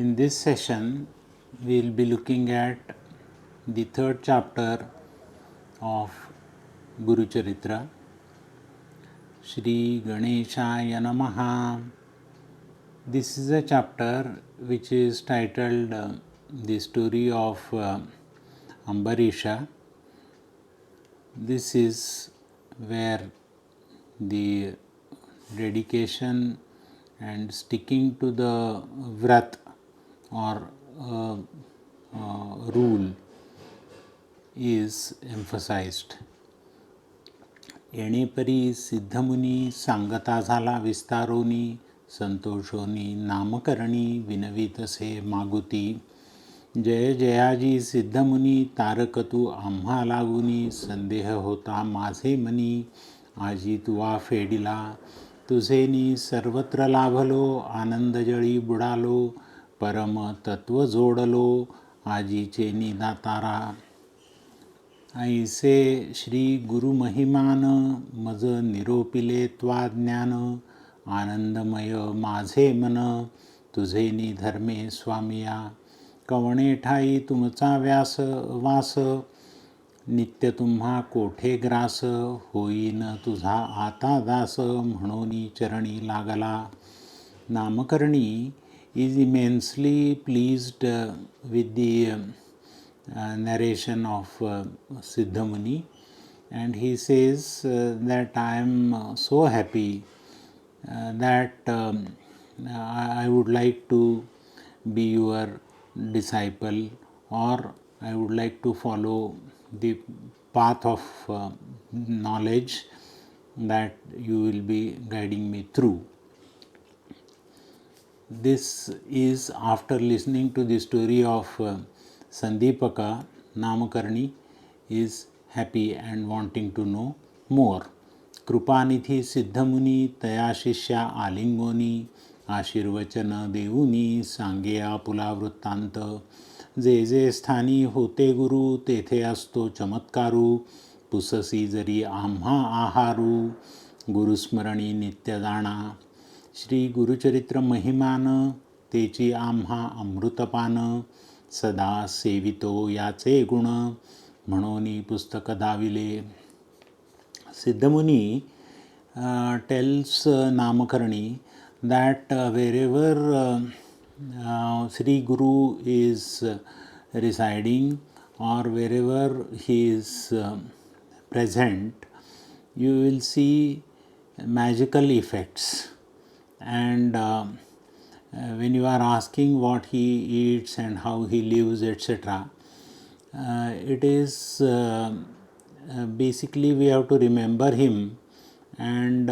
In this session, we will be looking at the third chapter of Gurucharitra, Shri Ganeshaya Namaha. This is a chapter which is titled The Story of Ambarisha. This is where the dedication and sticking to the vrat or rule is emphasized. येणेपरी Siddhamuni सांगता झाला विस्तारोनी संतोषोनी नामकरणी विनवितसे मागुती जय जयाजी सिद्धमुनी तारकतू आम्हा लागुनी संदेह होता माझे money आजी तुवा फेडिला तुझेनी सर्वत्र लाभलो आनंदजळी बुडालो परम तत्व जोडलो आजीचे निदातारा ऐसे श्री गुरु महिमान मज निरोपिले त्वा ज्ञान आनंदमय माझे मन तुझे निधर्मे स्वामिया कवणे ठाई तुमचा व्यास वास नित्य तुम्हा कोठे ग्रास होईन तुझा आता दास म्हणून चरणी लागला नामकरणी is immensely pleased with the narration of Siddha Muni, and he says that I am so happy that I would like to be your disciple, or I would like to follow the path of knowledge that you will be guiding me through. This is after listening to the story of Sandipaka. Namakarni is happy and wanting to know more. कृपानिधी Siddhamuni तया शिष्या आलिंगोनी आशीर्वचन देऊनी सांगे आपुला वृत्तांत जे जे स्थानी होते गुरु तेथे असतो चमत्कारू पुससी जरी आम्हा आहारू गुरुस्मरणी नित्य जाणा श्री गुरुचरित्र महिमान तेची आम्हा अमृतपान सदा सेवितो याचे गुण म्हणून पुस्तक दाविले. Siddhamuni tells Namakarni that wherever Sri Guru is residing or wherever he is present, you will see magical effects. And when you are asking what he eats and how he lives, etc., it is basically we have to remember him, and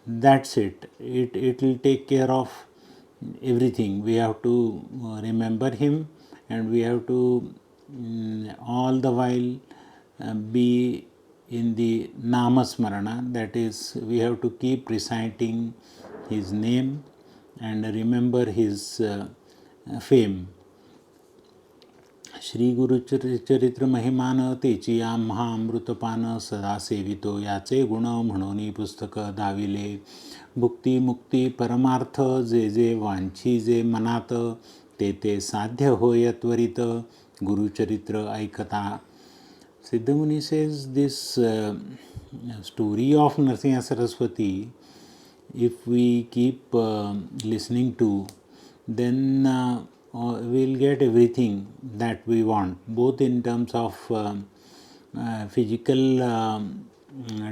that's it. It will take care of everything. We have to remember him, and we have to all the while be in the namasmarana, that is, we have to keep reciting his name and remember his fame. Shri Gurucharitra महिमान तेची आम्हा अमृतपान सदा सेवितो याचे गुण म्हणून पुस्तक दाविले भुक्ती मुक्ती परमार्थ जे जे वांछी जे मनात ते ते साध्य होय त्वरित गुरुचरित्र ऐकता. Siddha Muni says this story of Narasimha Saraswati, if we keep listening to, then we will get everything that we want, both in terms of physical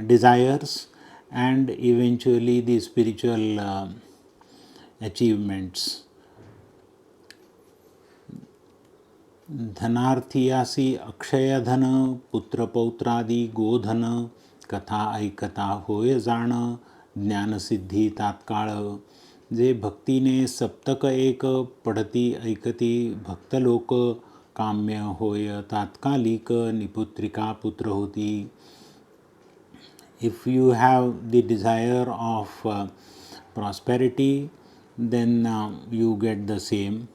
desires and eventually the spiritual achievements. धनार्थियासी Akshay धन पुत्र पौत्रादी गोधन कथा ऐकता होय जाण ज्ञानसिद्धी तात्काळ जे भक्तीने सप्तक एक पढती ऐकती भक्तलोक काम्य होय तात्कालिक निपुत्रिका पुत्र होती. If you have the desire of prosperity, then you get the same.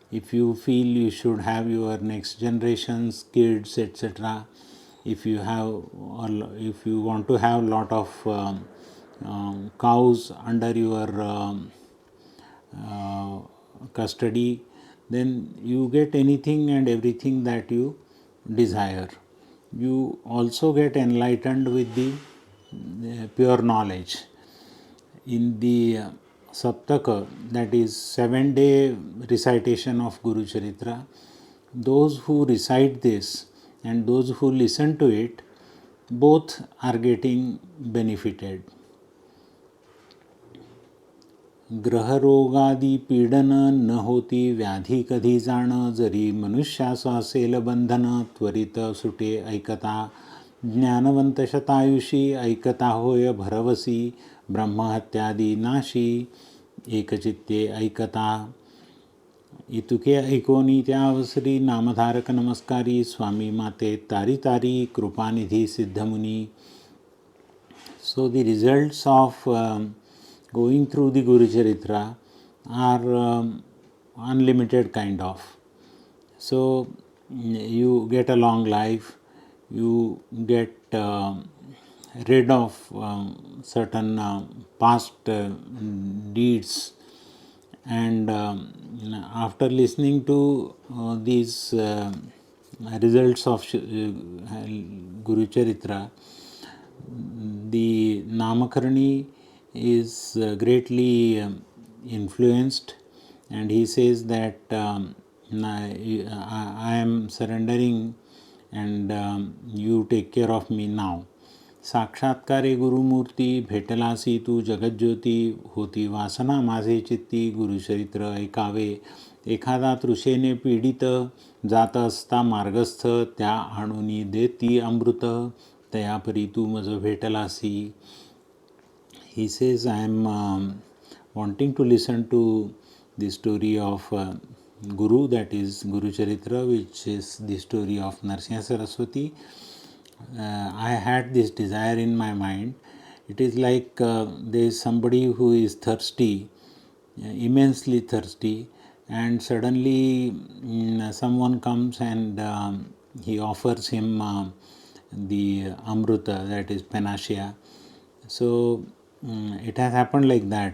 If you feel you should have your next generations, kids, etc., if you want to have lot of cows under your custody, then you get anything and everything that you desire. You also get enlightened with the pure knowledge. In the Saptaka, that is 7-day recitation of Gurucharitra, those who recite this and those who listen to it, both are getting benefited. ग्रहरोगादी पीडन न होती व्याधी कधी जाण, जरी मनुष्यास असेल बंधन त्वरित सुटे ऐकता. ज्ञानवंत शतायुषी ऐकता होय भरवसी, ब्रह्महत्यादी नाशी एकचित्ते ऐकता. इतुके ऐकोनी त्या अवसरी नामधारक नमस्कारी, स्वामी माते तारी तारी कृपानिधी Siddhamuni. So the results of going through the Gurucharitra are unlimited kind of. So you get a long life, you get rid of certain past deeds, and after listening to these results of Gurucharitra, the Namakarani is greatly influenced, and he says that I am surrendering and you take care of me now. साक्षात्कारे Gurumurthy भेटलासी तू जगज्योती, होती वासना माझे चित्ती गुरुचरित्र ऐकावे. एखादा तृषेने पीडित जात असता मार्गस्थ, त्या आणुनी देती अमृत, तयापरी तू मज भेटलासी. He says, I am wanting to listen to the story of Guru, that is Gurucharitra, which is the story of Narasimha Saraswati. I had this desire in my mind. It is like there is somebody who is thirsty, immensely thirsty, and suddenly someone comes and he offers him the amruta, that is panacea. So it has happened like that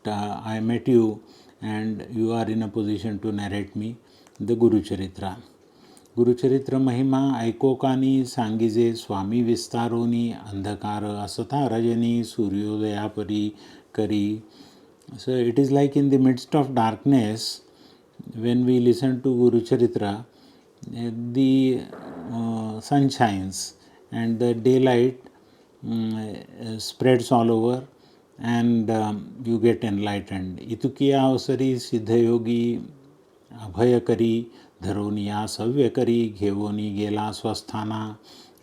I met you and you are in a position to narrate me the Gurucharitra. Gurucharitra महिमा ऐकोकानी सांगिजे, स्वामी विस्तारोनी अंधकार असता रजनी सूर्योदया परी करी. So it is like in the midst of darkness, when we listen to Gurucharitra, the sun shines and the daylight spreads all over, and you get enlightened. इतुकिया Avsari सिद्धयोगी अभय करी, धरोनिया सव्य करी, घेवोनी गेला स्वस्थाना.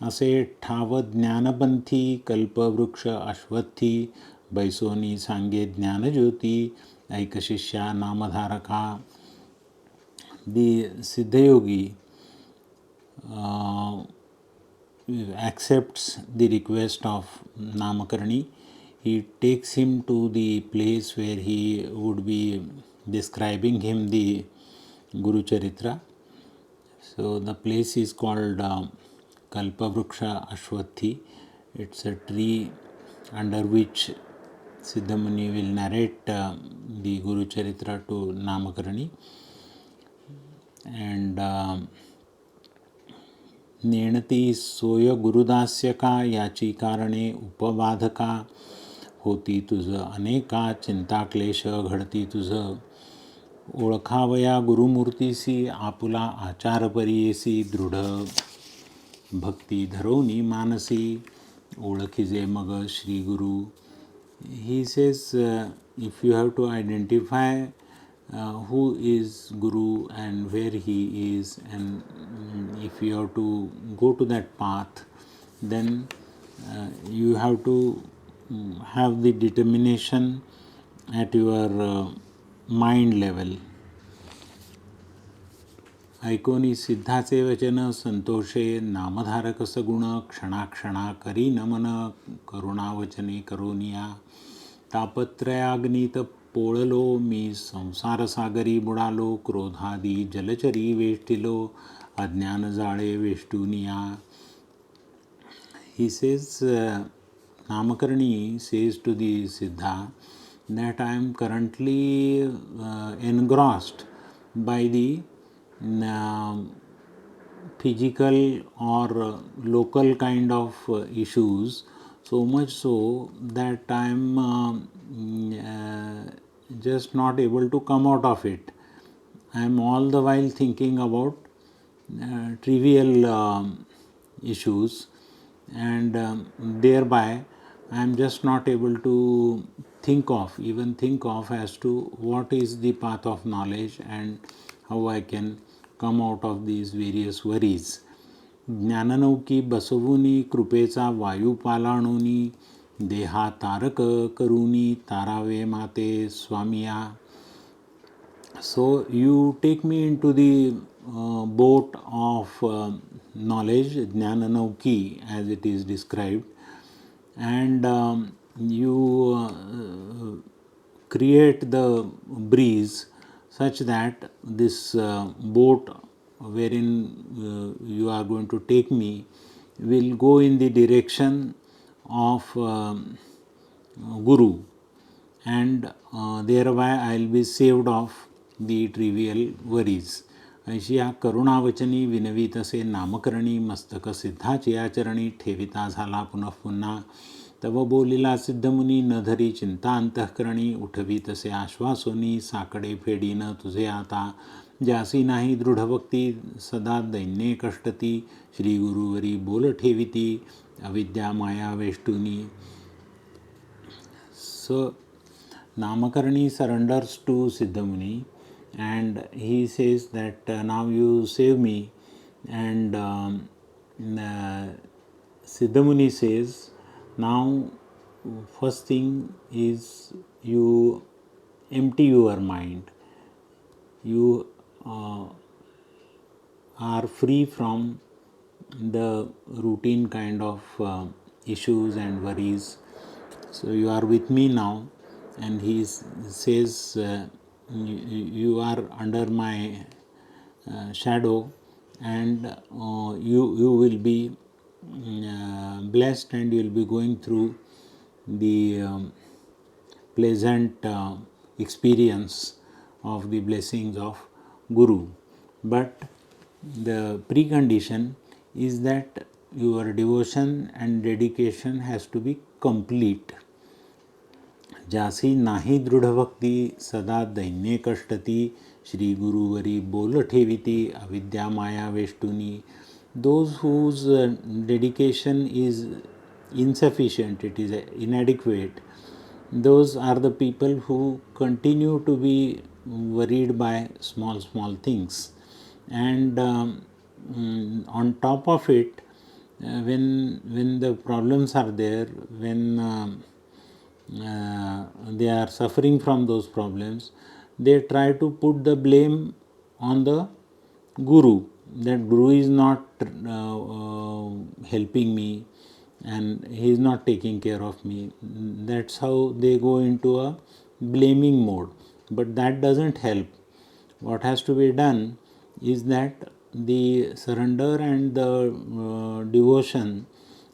असे ठाव ज्ञानपंथी, कल्पवृक्ष अश्वत्थी, बैसोनी सांगे ज्ञानज्योती, ऐक शिष्या नामधारका. The Siddhayogi accepts the request of Namakarani. He takes him to the place where he would be describing him the Gurucharitra. So the place is called Kalpavruksha Ashwathi. It's a tree under which Siddhamuni will narrate the Gurucharitra to Namakarani. And नेणती सोय गुरुदास्य का, याची कारणे उपबाधका. होती तुझ अनेका चिंता क्लेश घडती तुझ, ओळखावया गुरुमूर्तीसी आपुला आचार परियेसी. दृढ भक्ती धरोनी मानसी, ओळखिजे मग श्री गुरु. He says if you have to identify who is Guru and where he is, and if you have to go to that path, then you have to have the determination at your mind level. ऐकोनी सिद्धाचे वचन संतोषे, नामधारक सगुण क्षणाक्षणा करी नमन. करुणावचने करोनिया, तापत्रयाग्नीत पोळलो मी, संसार सागरी बुडालो. क्रोधादी जलचरी वेष्टिलो, अज्ञान जाळे वेष्टुनिया. He says, Namakarani says to the Siddha that I am currently engrossed by the physical or local kind of issues, so much so that I am just not able to come out of it. I am all the while thinking about trivial issues, and thereby I am just not able to think of as to what is the path of knowledge and how I can come out of these various worries. ज्ञाननौकी बसवुनी कृपेचा वायू पालाणुनी देहा तारक करुनी तारावे माते स्वामिया. So you take me into the boat of knowledge, Jnananauki as it is described, and you create the breeze such that this boat wherein you are going to take me will go in the direction of Guru, and thereby I will be saved of the trivial worries. ऐशी या करुणावचनी विनवी तसे नामकरणी मस्तक सिद्धाची आचरणी ठेविता झाला पुनः पुन्हा. तव बोलिला सिद्धमुनी न धरी चिंता अंतःकरणी उठवी तसे आश्वासोनी साकडे फेडीन तुझे आता. ज्यासी नाही दृढभक्ती सदा दैन्ये कष्टती श्री गुरुवरी बोल ठेविती अविद्या माया वेष्टुनी. So Namakarani surrenders to Siddhamuni and he says that now you save me, and Siddhamuni says, now first thing is you empty your mind, you are free from the routine kind of issues and worries. So you are with me now, and he says you are under my shadow, and you will be blessed, and you will be going through the pleasant experience of the blessings of Guru. But the precondition is that your devotion and dedication has to be complete. ज्यासी नाही दृढभक्ती सदा दैन्ये कष्टती श्री गुरुवरी बोल ठेविती अविद्या माया वेष्टुनी. Those whose dedication is insufficient, it is inadequate, those are the people who continue to be worried by small things. And on top of it, when the problems are there, when they are suffering from those problems, they try to put the blame on the Guru, that Guru is not helping me and he is not taking care of me. That's how they go into a blaming mode. But that doesn't help. What has to be done is that the surrender and the devotion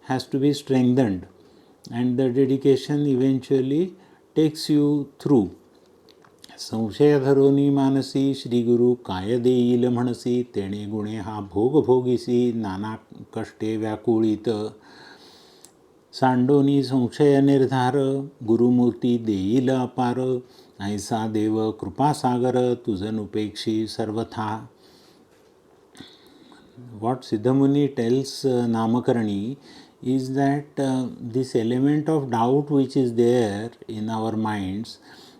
has to be strengthened, and the dedication eventually takes you through. संशय धरोनी मानसी श्री गुरु काय देईल म्हणसी तेणे गुणे हा भोग भोगीसी नाना कष्टे व्याकुळीत. सांडोनी संशय निर्धार गुरुमूर्ती देईल अपार ऐसा देव कृपासागर तुझनुपेक्षी सर्वथा. What Siddhamuni tells Namakarani is that this element of doubt which is there in our minds,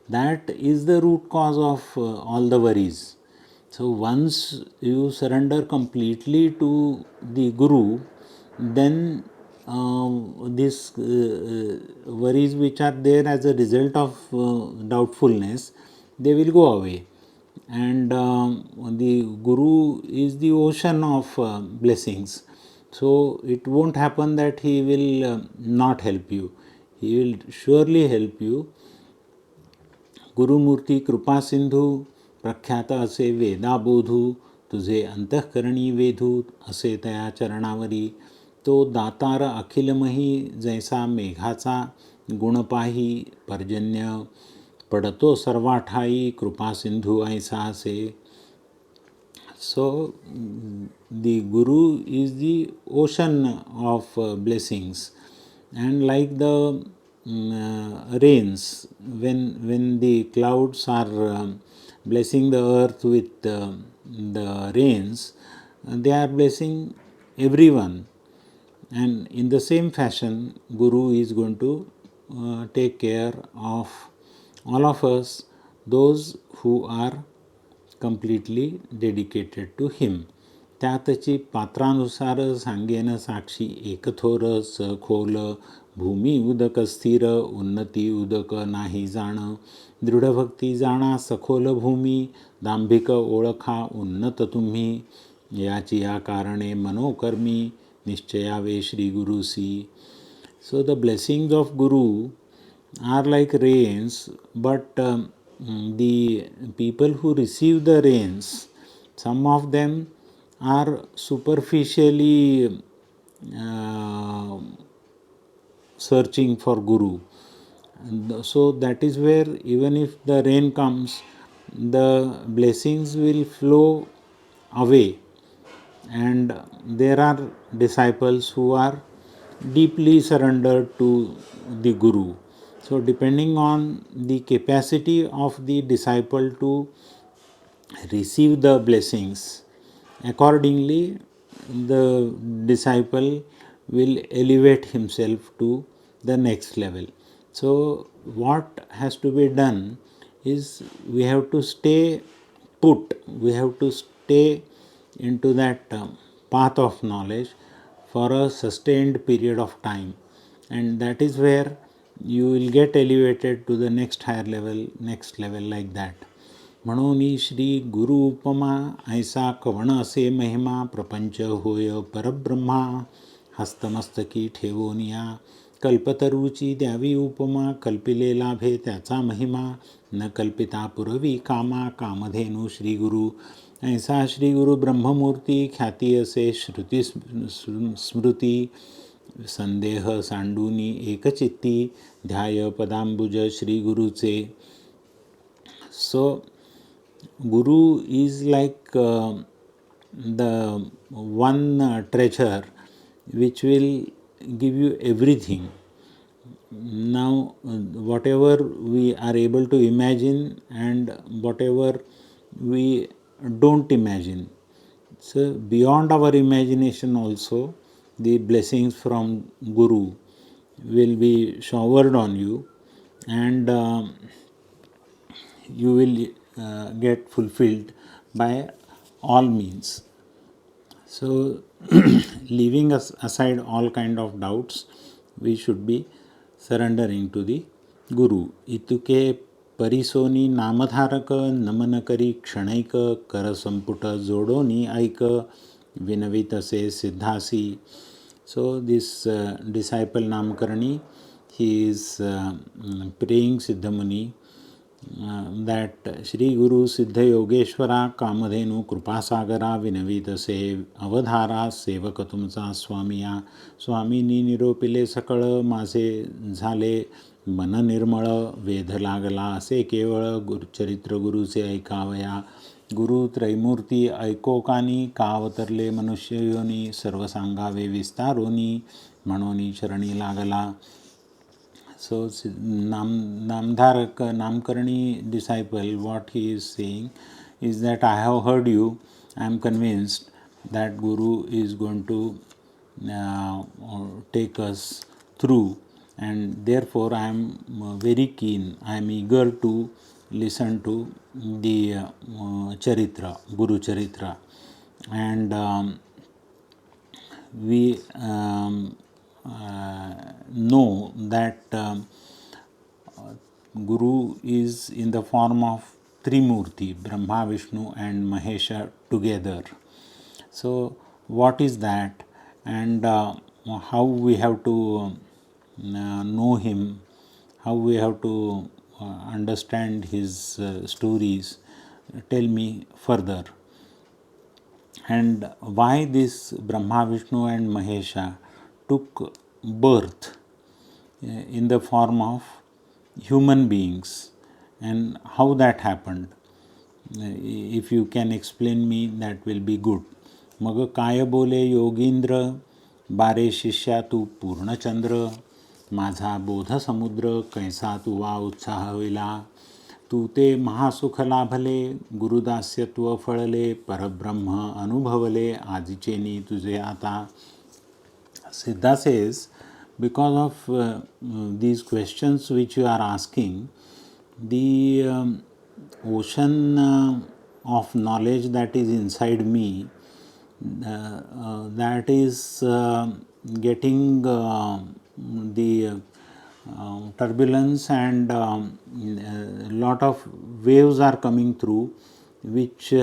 that is the root cause of all the worries. So once you surrender completely to the Guru, then these worries which are there as a result of doubtfulness, they will go away. And the Guru is the ocean of blessings. So it won't happen that he will not help you. He will surely help you. Gurumurthy कृपा सिंधू प्रख्यात असे वेदाबोधू तुझे अंतःकरणी वेधू असे तया चरणावरी. तो दातार अखिलमही जैसा मेघाचा गुण पाही पर्जन्य पडतो सर्वाठाई कृपा सिंधू ऐसा असे. So, the Guru is the ocean of blessings, and like the rains, when the clouds are blessing the earth with the rains, they are blessing everyone. And in the same fashion, Guru is going to take care of all of us, those who are completely dedicated to him. त्यातची पात्रानुसार सांगेन साक्षी एकथोर सखोल भूमी उदक स्थिर उन्नती उदक नाही जाण दृढभक्ती जाणा सखोल भूमी दांभिक ओळखा उन्नत तुम्ही याची या कारणे मनोकर्मी निश्चयावे Shri गुरुसी. So the blessings of Guru are like rains, but the people who receive the rains, some of them are superficially searching for Guru. So that is where even if the rain comes, the blessings will flow away, and there are disciples who are deeply surrendered to the Guru. So depending on the capacity of the disciple to receive the blessings, accordingly the disciple will elevate himself to the next level. So what has to be done is we have to stay put, we have to stay into that path of knowledge for a sustained period of time, and that is where you will get elevated to the next higher level, next level, like that. म्हणून श्री गुरु उपमा ऐसा कवण असे महिमा प्रपंच होय परब्रह्मा हस्तमस्तकी ठेवोनिया कल्पतरूची द्यावी उपमा कल्पिले लाभे त्याचा महिमा न कल्पिता पुरवी कामा कामधेनु श्री गुरु ऐसा श्री गुरु ब्रह्ममूर्ती ख्याती असे श्रुती स्मृती संदेह सांडूनी एकचित्ती ध्याय पदांबुज Shri गुरुचे. So Guru is like the one treasure which will give you everything. Now, whatever we are able to imagine and whatever we don't imagine, so beyond our imagination also, the blessings from Guru will be showered on you, and you will get fulfilled by all means. So leaving aside all kind of doubts, we should be surrendering to the Guru. इतुके परिसोनी नामधारक नमन करी क्षणैक कर संपुट जोडोनी ऐक विनवितसे सिद्धासी. So this disciple Namkarani, he is praying Siddhamuni that Shri Guru Siddha Yogeshwara Kamadhenu Krupasagara विनवितसे अवधारा सेवक तुमचा स्वामिया स्वामीनी निरोपिले सकळ माझे झाले मन निर्मळ वेध लागला असे केवळ गुरुचरित्र गुरुचे ऐकावया गुरु त्रैमूर्ती ऐकोकानी का अवतरले मनुष्य योनी सर्व सांगावे विस्तारोनी म्हणोनी चरणी लागला. So Namdharak, Namkarani disciple, what he is saying is that I have heard you, I am convinced that Guru is going to take us through, and therefore I am very keen, I am eager to listen to the Charitra, Gurucharitra, and we know that Guru is in the form of Trimurti, Brahma, Vishnu and Mahesha together. So what is that, and how we have to know him, how we have to understand his stories? Tell me further. And why this Brahma, Vishnu and Mahesha took birth in the form of human beings, and how that happened. If you can explain me, that will be good. मग काय बोले योगींद्र, बारे शिष्या तू पूर्णचंद्र, माझा बोध समुद्र कैसा तुवा उत्साह होईला, तू ते महासुख लाभले, गुरुदास्यत्व फळले, परब्रह्म अनुभवले, आजीचेनी तुझे आता. Siddha says, because of these questions which you are asking, the ocean of knowledge that is inside me, that is getting the turbulence, and lot of waves are coming through, which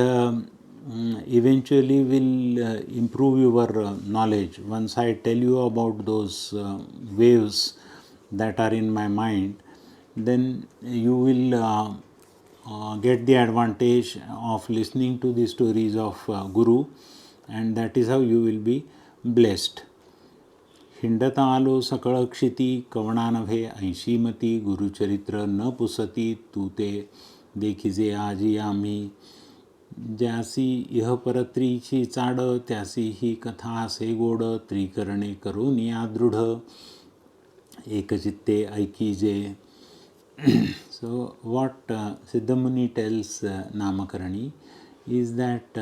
eventually will improve your knowledge. Once I tell you about those waves that are in my mind, then you will get the advantage of listening to the stories of Guru, and that is how you will be blessed. हिंडता आलो सकळ क्षिती, कवणा नव्हे 80 मती, गुरुचरित्र न पुसती, तू ते देखिजे आजी आम्ही. ज्यासी इह परत्रीची चाड, त्यासी ही कथा असे गोड, त्रिकरणे करून या दृढ, एकचित्ते ऐकीजे. So what Siddhamuni tells Namakarani is that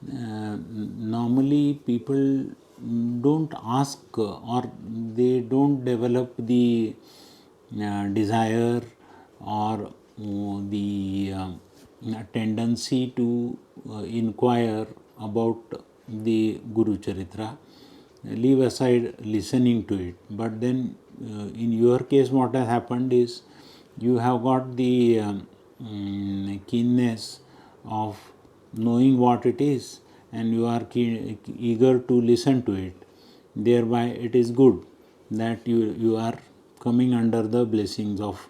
normally people don't ask, or they don't develop the desire or the tendency to inquire about the Guru Charitra, leave aside listening to it. But then in your case what has happened is, you have got the keenness of knowing what it is, and you are eager to listen to it. Thereby it is good that you are coming under the blessings of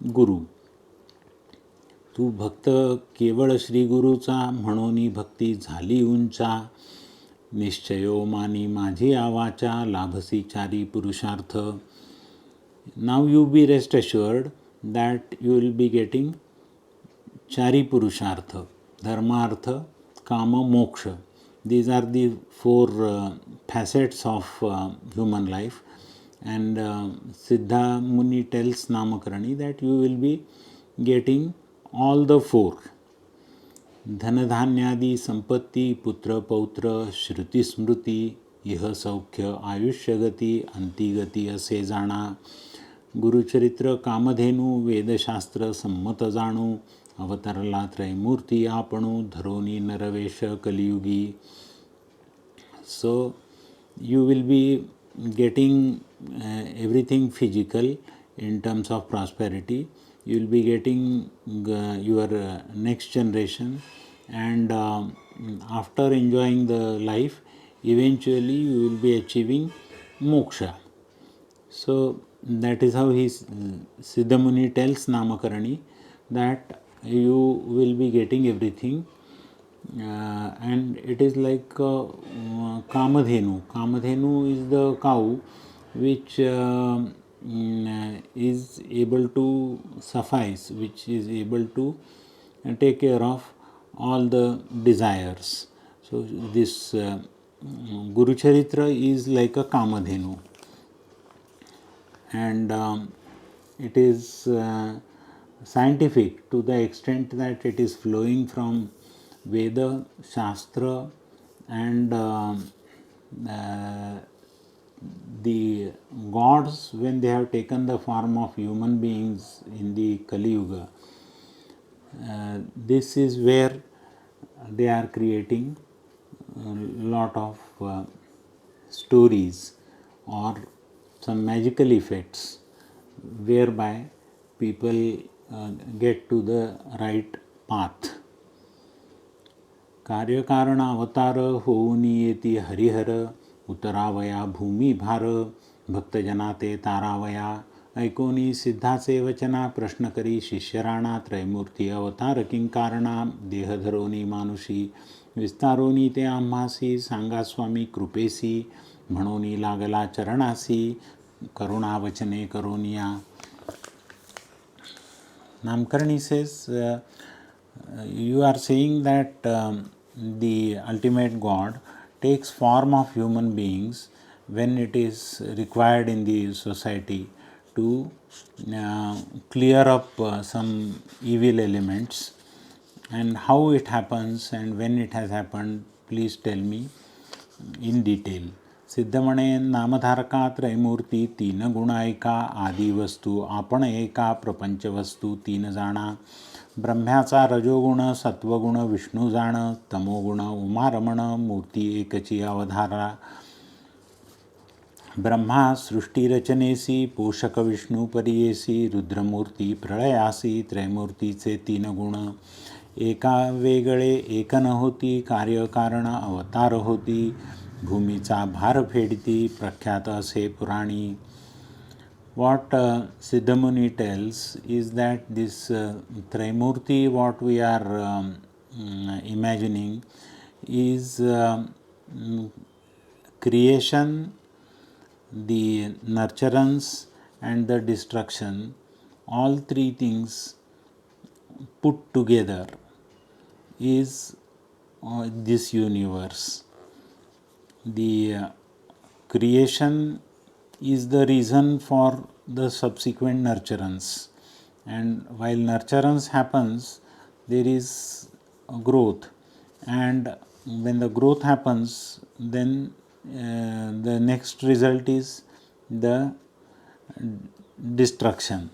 Guru. तू भक्त केवळ श्री गुरुचा, म्हणून भक्ती झाली उंचा, निश्चयो मानी माझी आवाचा, लाभसी चारी पुरुषार्थ. Now you be rest assured that you will be getting chari purushartha, dharma, artha, kama, moksha. These are the four facets of human life, and Siddha Muni tells Namakarani that you will be getting all the four. धनधान्यादी संपत्ती, पुत्र पौत्र, श्रुती स्मृती, इह सौख्य आयुष्यगती, अंतिगती असे जाणा. गुरुचरित्र कामधेनू, वेदशास्त्र संमत जाणू, अवतरला त्रैमूर्ती आपणू, धरोनी नरवेश कलियुगी. So you will be getting everything physical in terms of prosperity. You will be getting your next generation, and after enjoying the life, eventually you will be achieving moksha. So that is how Siddhamuni tells Namakarani that you will be getting everything, and it is like Kamadhenu. Kamadhenu is the cow which is able to suffice, which is able to take care of all the desires. So this Guru Charitra is like a Kamadhenu, and it is scientific to the extent that it is flowing from Veda, Shastra, and the gods, when they have taken the form of human beings in the Kali Yuga. This is where they are creating a lot of stories or some magical effects whereby people get to the right path. कार्यकारण अवतार होऊन येती हरिहर, उतरावया भूमी भार, भक्तजना ते तारावया. ऐकोनी सिद्धाचे वचना, प्रश्न करी शिष्यराणा. त्रैमूर्ती अवतार किंकारणा, देह धरोनी मानुषी. विस्तारोनी ते आम्हासी, सांगा स्वामी कृपेसी. म्हणोनी लागला चरणासी, करुणा वचने करोनिया. Namkarani says, you are saying that the ultimate God takes form of human beings when it is required in the society to clear up some evil elements, and how it happens and when it has happened, please tell me in detail. सिद्ध म्हणे, नामधारका त्रयमूर्ती तीन गुण ऐका, आदी वस्तू आपण एका प्रपंच वस्तू तीन जाणा. ब्रह्म्याचा रजोगुण सत्वगुण विष्णू जाण, तमोगुण उमारमण मूर्ती एकची अवधारा. ब्रह्मा सृष्टीरचनेसी पोषक विष्णू परियेसी, रुद्रमूर्ती प्रळयासी त्रयमूर्तीचे तीन गुण. एका वेगळे एक न होती, कार्यकारण अवतार होती, भूमीचा भार फेडती प्रख्यात असे पुराणी. What Siddha Muni tells is that this Trimurti, what we are imagining, is creation, the nurturance and the destruction, all three things put together is this universe. The creation is the reason for the subsequent nurturance, and while nurturance happens, there is growth, and when the growth happens, then the next result is the destruction.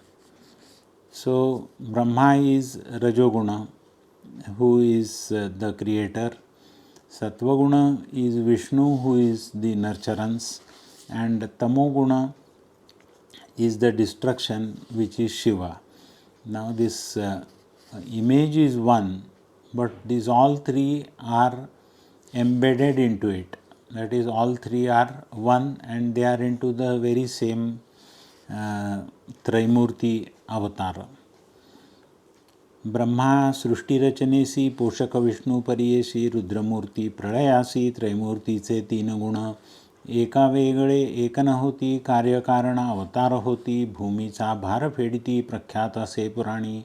So Brahma is Rajoguna, who is the creator. Satvaguna is Vishnu, who is the nurturance, and Tamoguna is the destruction, which is Shiva. Now this image is one, but these all three are embedded into it. That is, all three are one, and they are into the very same Trimurti avatar. Brahma सृष्टीरचनेसी पोषक विष्णू परियेसी, रुद्रमूर्ती प्रळयासी त्रयमूर्तीचे तीन गुण. एका वेगळे एक न होती, कार्यकारण अवतार होती, भूमीचा भार फेडती प्रख्यात असे पुराणी.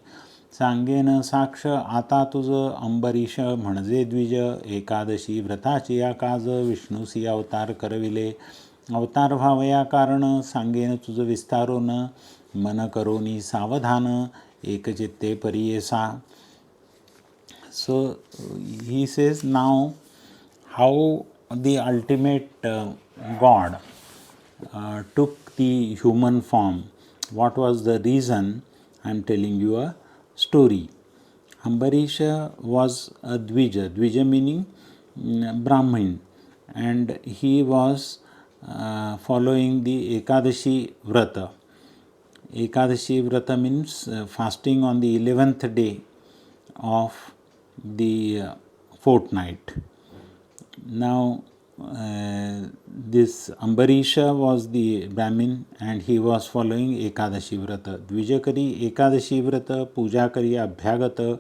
सांगेन साक्ष आता तुझ अंबरीश म्हणजे द्विज, एकादशी व्रताची आकाज विष्णूसी अवतार करविले. अवतार व्हावया कारण सांगेन तुझ विस्तारून, मन करोनी सावधान एकचित्ते परियेसा. So he says now how the ultimate God took the human form. What was the reason? I am telling you a story. Ambarisha was a Dvija. Dvija meaning Brahmin, and he was following the Ekadashi Vrata. Ekadashi Vrata means fasting on the 11th day of the fortnight. Now this Ambarisha was the Brahmin, and he was following Ekadashi Vrata. Dvijakari Ekadashi Vrata, puja kari abhyagat,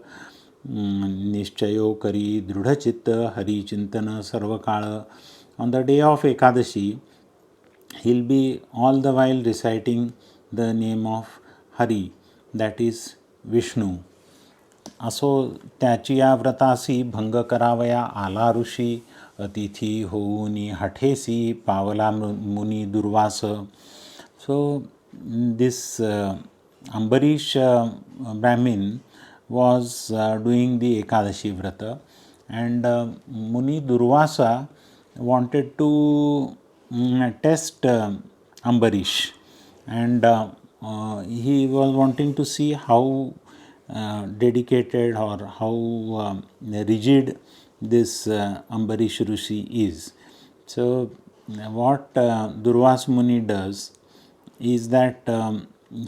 nishchayo kari drudhachitta, hari chintana sarvakala. On the day of Ekadashi, he will be all the while reciting the name of Hari, that is Vishnu. असो त्याची या व्रतासी भंग करावया आला ऋषी, अतिथी होऊनी हठेसी पावला मुनी Durvasa. So this Ambarish Brahmin was doing the Ekadashi Vrata, and Muni Durvasa wanted to test Ambarish, and he was wanting to see how dedicated or how rigid this Ambarish Rishi is. So what Durvas Muni does is that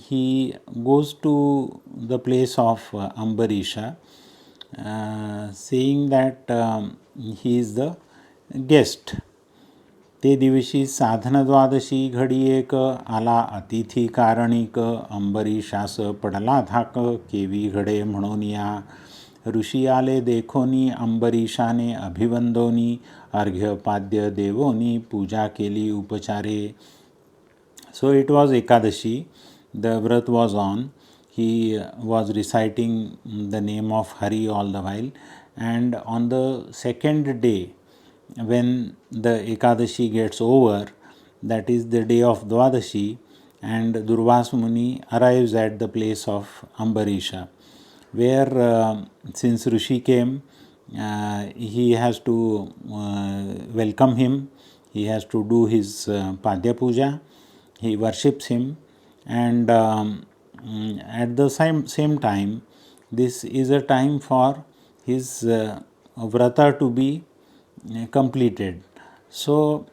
he goes to the place of Ambarisha, saying that he is the guest. ते दिवशी साधन द्वादशी घडी एक, आला अतिथी कारणिक, अंबरीशास पडला धाक, केवी घडे म्हणून या. ऋषी आले देखोनी, अंबरीशाने अभिवंदोनी, अर्घ्य पाद्य देवोनी, पूजा केली उपचारे. So it was Ekadashi, the vrat was on. he was reciting the name of Hari all the while. And on the second day, when the Ekadashi gets over, that is the day of Dwadashi, and Durvas Muni arrives at the place of Ambarisha, where since Rishi came, he has to welcome him, he has to do his Padya Puja, he worships him, and at the same time, this is a time for his vrata to be completed. So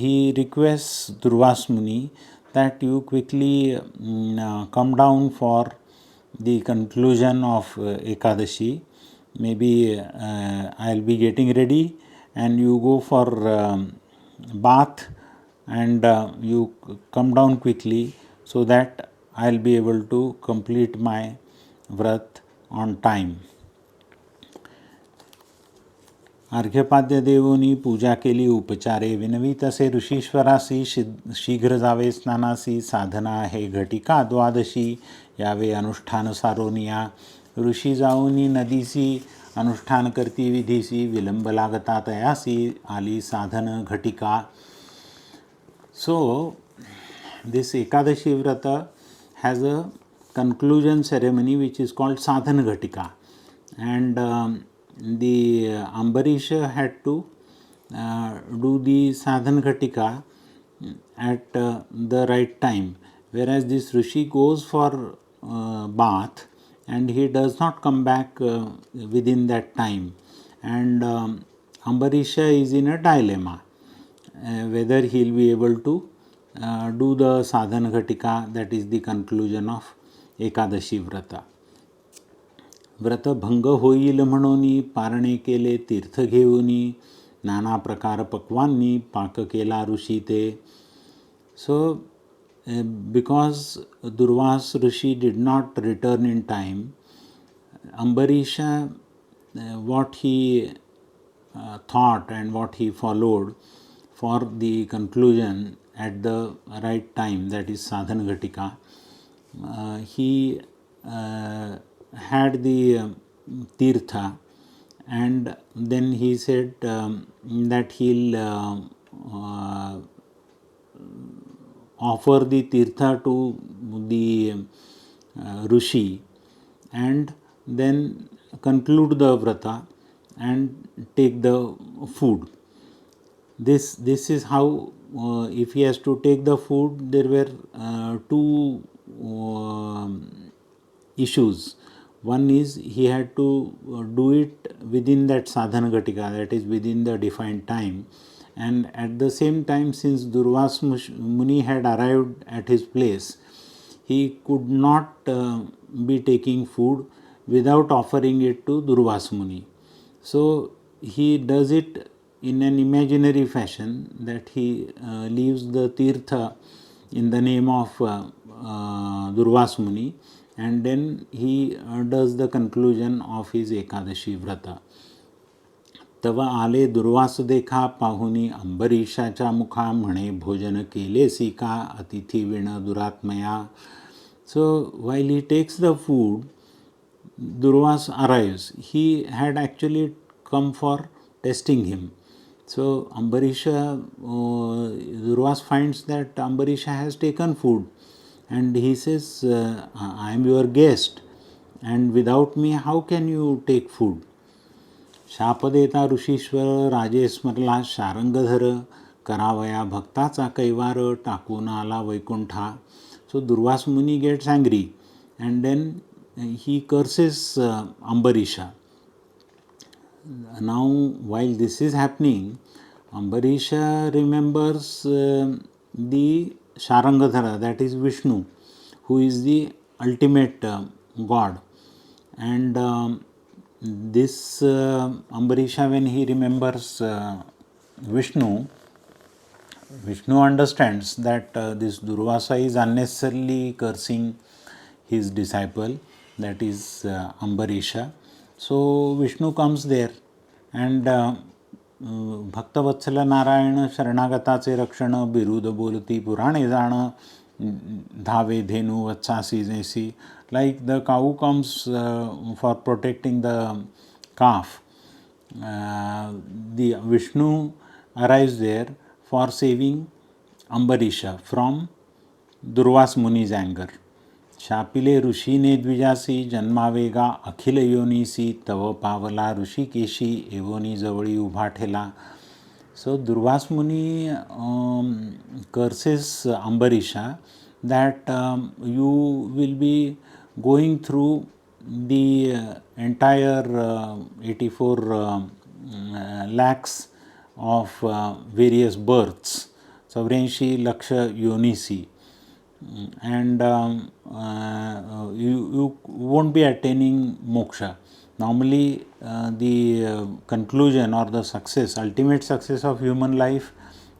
he requests Durvas Muni that you quickly come down for the conclusion of Ekadashi. Maybe I'll be getting ready and you go for bath, and you come down quickly so that I'll be able to complete my vrat on time. अर्घ्यपाद्य Deoni पूजा केली उपचारे, विनवी तसे ऋषीश्वरासी शीघ्र जावे स्नानासी, साधना आहे घटिका द्वादशी, यावे अनुष्ठान सारोनिया, ऋषी जाऊनी नदीसी, अनुष्ठान करती विधीसी, विलंब लागता तयासी, आली साधन घटिका. So this Ekadashi Vrata has a conclusion ceremony which is called Sadhan Ghatika, and the Ambarisha had to do the Sadhan Ghatika at the right time, whereas this Rishi goes for bath and he does not come back within that time, and Ambarisha is in a dilemma whether he will be able to do the Sadhan Ghatika, that is the conclusion of Ekadashi Vrata. व्रत भंग होईल म्हणोनी, पारणे केले तीर्थ घेऊनी, नाना प्रकार पक्वांनी, पाक केला ऋषी ते. So because Durvas Rishi did not return in time, Ambarisha, what he thought and what he followed for the conclusion at the right time, that is Sadhan Ghatika, he had the tirtha, and then he said that he'll offer the tirtha to the Rishi and then conclude the vrata and take the food. This is how, if he has to take the food, there were two issues. One is he had to do it within that sadhana ghatika, that is within the defined time, and at the same time, since Durvas Muni had arrived at his place, he could not be taking food without offering it to Durvas Muni. So he does it in an imaginary fashion, that he leaves the tirtha in the name of Durvas Muni, and then he does the conclusion of his Ekadashi Vrata. तव आले दुर्वास देखा, पाहुनी अंबरीषाच्या मुखा, म्हणे भोजन केलेसी का, अतिथी विण दुरात्मया. So while he takes the food, Durvas arrives. He had actually come for testing him. So Ambarisha, Durvas finds that Ambarisha has taken food, and he says, I am your guest, and without me how can you take food? शाप देता ऋषीश्वर, राजे स्मरला शारंगधर, करावया भक्ताचा कैवार, टाकून आला Vaikuntha. So Durvas Muni gets angry, and then he curses Ambarisha. Now while this is happening, Ambarisha remembers the Sharangadhara, that is Vishnu, who is the ultimate God. And this Ambarisha, when he remembers Vishnu, Vishnu understands that this Durvasa is unnecessarily cursing his disciple, that is Ambarisha. So Vishnu comes there, and भक्तवत्सल नारायण, शरणागताचे रक्षण, बिरुद बोलती पुराणे जाण, dhave dhenu vatsasi jesi. Like the cow comes for protecting the calf, the Vishnu arrives there for saving Ambarisha from Durvas Muni's anger. शापिले ऋषीने द्विजासी जन्मावेगा अखिल योनीसी तव पावला ऋषिकेशी एवोनी जवळी उभा ठेला. So Durvas Muni curses Ambarisha that you will be going through the entire 84 lakhs of various births, 84 laksha yonisi, and you won't be attaining moksha. Normally, the conclusion or the success, ultimate success of human life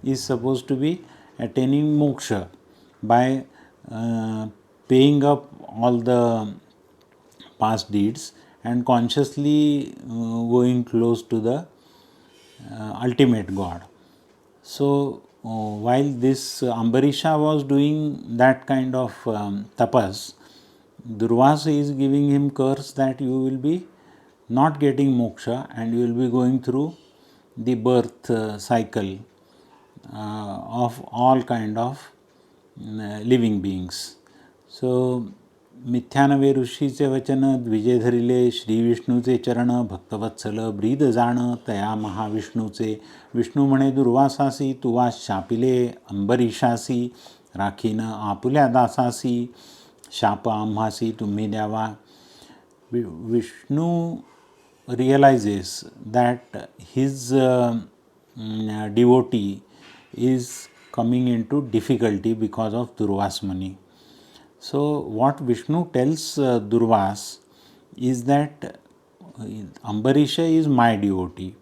is supposed to be attaining moksha by paying up all the past deeds and consciously going close to the ultimate God. So, while this Ambarisha was doing that kind of tapas, Durvasa is giving him curse that you will be not getting moksha and you will be going through the birth cycle of all kind of living beings. So, मिथ्यानवे ऋषीचे वचन द्विजे धरिले श्री विष्णूचे चरण भक्तवत्सल breathe जाण तया महाविष्णूचे. विष्णू म्हणे दुर्वासासी तुवा शापिले अंबरीशासी Rakhine आपुल्या दासासी शाप आम्हासी तुम्ही द्यावा. Vishnu realizes that his devotee is coming into difficulty because of Durvas Muni. So what Vishnu tells Durvas is that Ambarisha is my devotee,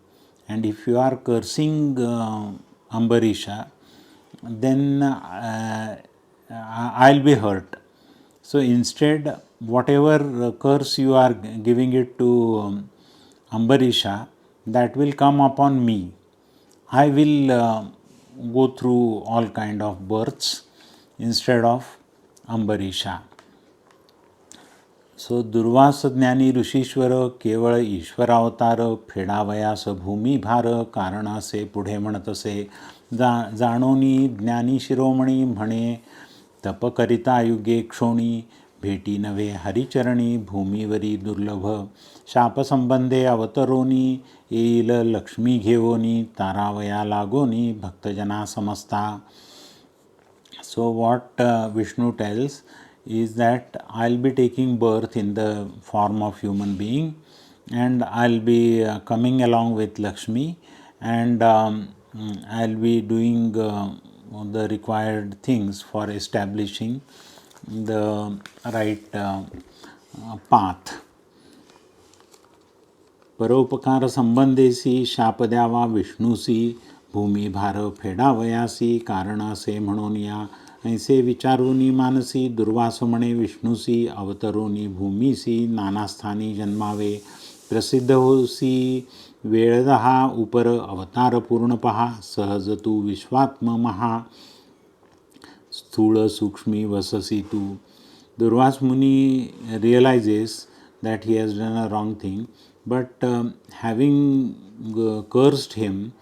and if you are cursing Ambarisha, then I'll be hurt. So instead, whatever curse you are giving it to Ambarisha, that will come upon me. I will go through all kind of births instead of Ambarisha. So Durvasa ज्ञानी ऋषीश्वर केवळ ईश्वरावतार फेडावयास भूमिभार कारणासे पुढे म्हणतसे. जाणोनी ज्ञानी शिरोमणी म्हणे तप करिता युगे क्षोणी भेटी नव्हे हरिचरणी भूमीवरी दुर्लभ. शापसंबंधे अवतरोनी येईल लक्ष्मी घेवोनी तारावया लागोनी भक्तजना समजता. So what Vishnu tells is that I'll be taking birth in the form of human being and I'll be coming along with Lakshmi and I'll be doing the required things for establishing the right path. परोपकार संबंधेसी शाप द्यावा विष्णूसी भूमी भार फेडावयासी कारणासे म्हणून या. ऐसे विचारूनी मानसी दुर्वास म्हणे विष्णूसी अवतरोनी भूमीसी नानास्थानी जन्मावे. प्रसिद्ध होसी वेळ दहा उपर अवतार पूर्ण पहा सहज तू विश्वात्म महा स्थूल सूक्ष्मी वससी तू. Durvas Muni realizes that he has done a wrong thing, but having cursed him,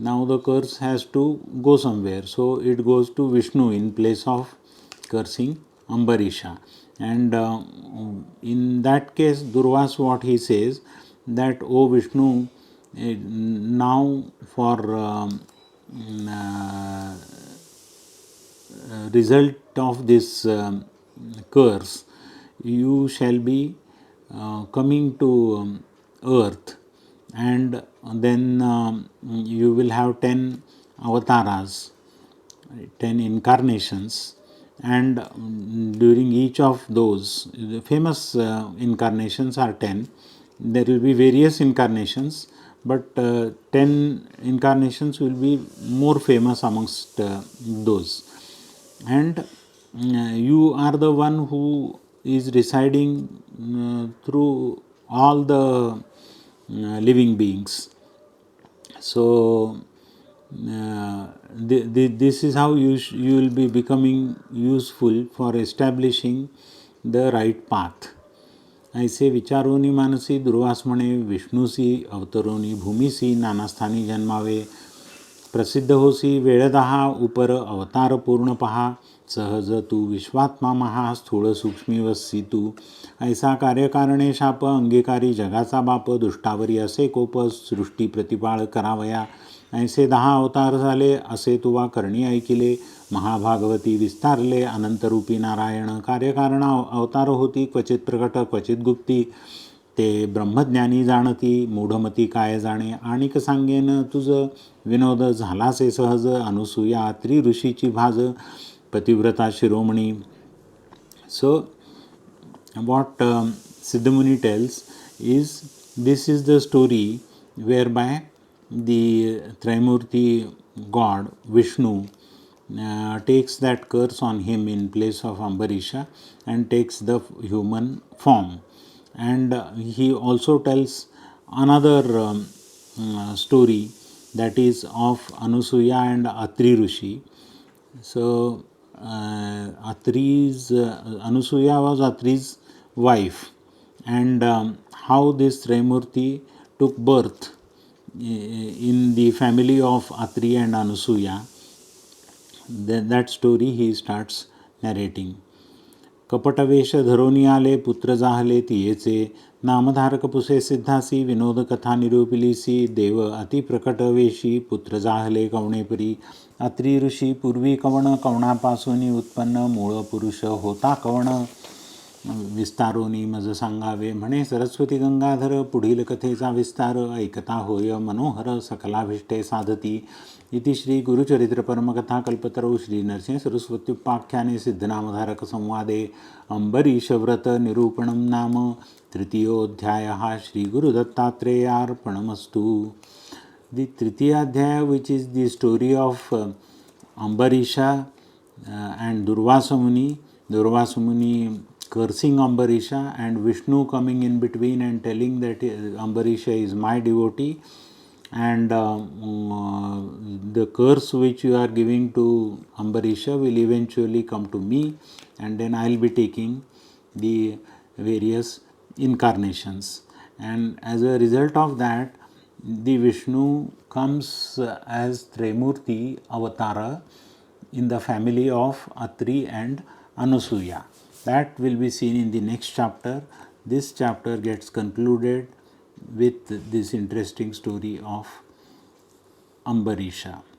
now the curse has to go somewhere. So it goes to Vishnu in place of cursing Ambarisha. And in that case, Durvas, what he says, that, O Vishnu, now for result of this curse, you shall be coming to earth, and then you will have 10 avatars, 10 incarnations, and during each of those, the famous incarnations are 10. There will be various incarnations, but 10 incarnations will be more famous amongst those. And you are the one who is residing through all the living beings. So This is how you will be becoming useful for establishing the right path. ऐसे विचारोनी मानसी दुर्वास म्हणे, विष्णूसी अवतरोनी भूमिसी नानास्थानी जन्मावे, प्रसिद्ध होसी वेळदहा उपर अवतार पूर्ण पहा, सहज तू विश्वात्मा महा स्थूळ सूक्ष्मी वस्सी तू, ऐसा कार्यकारणे शाप अंगीकारी जगाचा बाप, दुष्टावरी असे कोप सृष्टी प्रतिपाळ करावया, ऐसे 10 अवतार झाले असे तुवा करणी ऐकिले, महाभागवती विस्तारले अनंतरूपी नारायण, कार्यकारण अवतार होती क्वचित प्रकट क्वचित गुप्ती, ते ब्रह्मज्ञानी जाणती मूढमती काय जाणे, आणिक सांगेन तुझ विनोद झालासे सहज, अनुसूया त्रिऋषीची भाज पतिव्रता शिरोमणी. सो what Siddhamuni tells is, this is the story whereby the Trimurti God Vishnu takes that curse on him in place of Ambarisha and takes the human form. And he also tells another story, that is of Anusuya and Atri Rishi. So Anusuya was Atri's wife, and how this Trimurti took birth in the family of Atri and Anusuya. That story he starts narrating. कपटवेश धरोनी आले पुत्र जाहले तियेचे, नामधारक पुसे सिद्धासी विनोद कथा निरूपिलीसी, देव अति प्रकटवेशी पुत्र जाहले कवणेपरी, अत्रि ऋषी पूर्वी कवण कवणापासून उत्पन्न, मूळ पुरुष होता कवण, विस्तारोनी मज सांगावे म्हणे सरस्वती गंगाधर, पुढील कथेचा विस्तार ऐकता होय मनोहर, सकलाभिष्टे साधती. इति श्री गुरुचरित्र परमकथा कल्पतरौ श्री नरसिंह सरस्वती उपाख्याने सिद्धनामधारक संवादे अंबरीश व्रत निरूपणं नाम तृतीयोऽध्यायः. Shri गुरुदत्तात्रेयार्पणमस्तु. The Tritiya Adhyaya, which is the story of Ambarisha and Durvasa Muni cursing Ambarisha and Vishnu coming in between and telling that Ambarisha is my devotee, and the curse which you are giving to Ambarisha will eventually come to me, and then I will be taking the various incarnations. And as a result of that, the Vishnu comes as Trimurti Avatara in the family of Atri and Anusuya. That will be seen in the next chapter. This chapter gets concluded with this interesting story of Ambarisha.